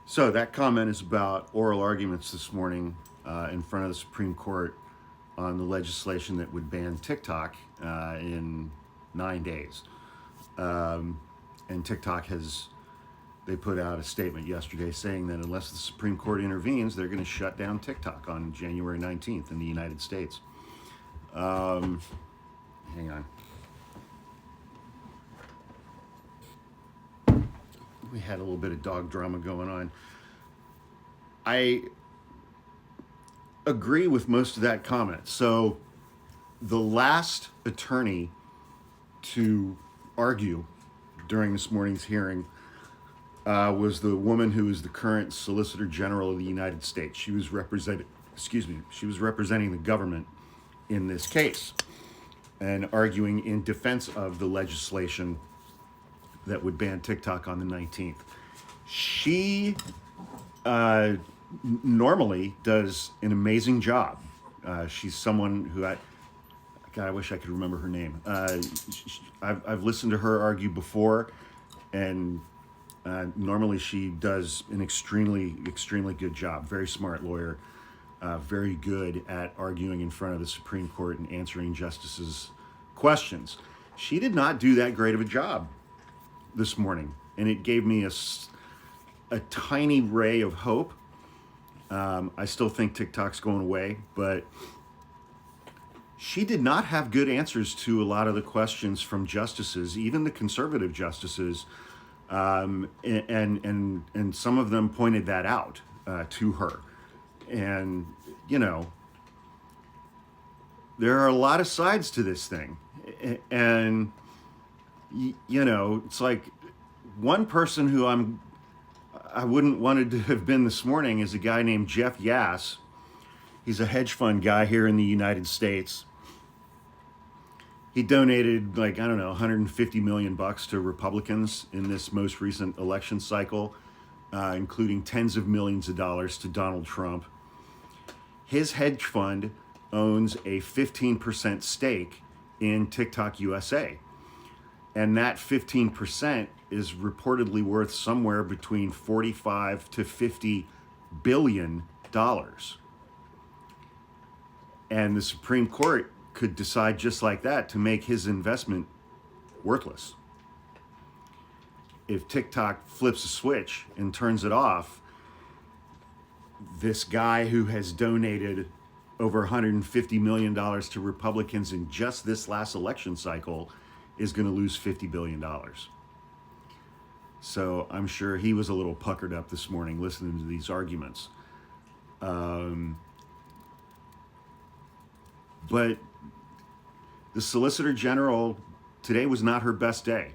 So that comment is about oral arguments this morning in front of the Supreme Court on the legislation that would ban TikTok in 9 days. And TikTok they put out a statement yesterday saying that unless the Supreme Court intervenes, they're going to shut down TikTok on January 19th in the United States. Hang on. We had a little bit of dog drama going on. I agree with most of that comment. So the last attorney to argue during this morning's hearing was the woman who is the current Solicitor General of the United States. She was representing the government in this case and arguing in defense of the legislation that would ban TikTok on the 19th. She normally does an amazing job. She's someone who I wish I could remember her name. I've listened to her argue before, and normally she does an extremely good job. Very smart lawyer, very good at arguing in front of the Supreme Court and answering justices' questions. She did not do that great of a job this morning, and it gave me a tiny ray of hope. I still think TikTok's going away, but she did not have good answers to a lot of the questions from justices, even the conservative justices, and some of them pointed that out to her. And, there are a lot of sides to this thing. And, it's like one person who I wouldn't wanted to have been this morning is a guy named Jeff Yass. He's a hedge fund guy here in the United States. He donated $150 million to Republicans in this most recent election cycle, including tens of millions of dollars to Donald Trump. His hedge fund owns a 15% stake in TikTok USA. And that 15% is reportedly worth somewhere between 45 to 50 billion dollars. And the Supreme Court could decide just like that to make his investment worthless. If TikTok flips a switch and turns it off, this guy who has donated over $150 million to Republicans in just this last election cycle is going to lose $50 billion. So I'm sure he was a little puckered up this morning listening to these arguments. But the Solicitor General today was not her best day,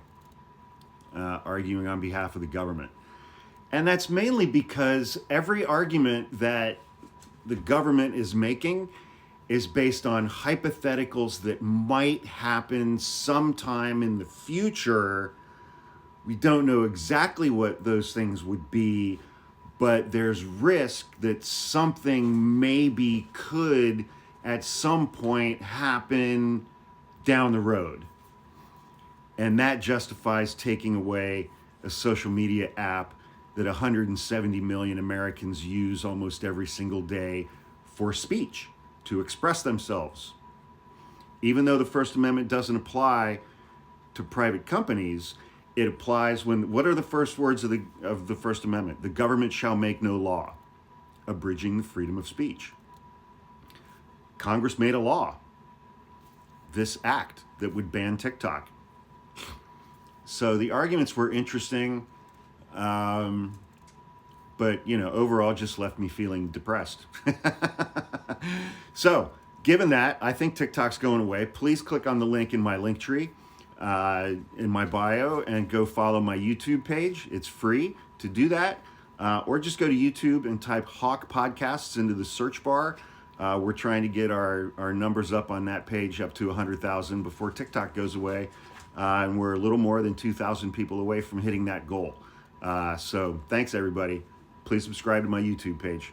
arguing on behalf of the government. And that's mainly because every argument that the government is making is based on hypotheticals that might happen sometime in the future. We don't know exactly what those things would be, but there's risk that something maybe could at some point happen down the road. And that justifies taking away a social media app that 170 million Americans use almost every single day for speech, to express themselves. Even though the First Amendment doesn't apply to private companies, it applies what are the first words of the First Amendment? The government shall make no law abridging the freedom of speech. Congress made a law, this act that would ban TikTok. So the arguments were interesting, but overall just left me feeling depressed. So given that, I think TikTok's going away. Please click on the link in my link tree in my bio and go follow my YouTube page. It's free to do that. Or just go to YouTube and type Hawk Podcasts into the search bar. We're trying to get our numbers up on that page up to 100,000 before TikTok goes away. And we're a little more than 2,000 people away from hitting that goal. So thanks, everybody. Please subscribe to my YouTube page.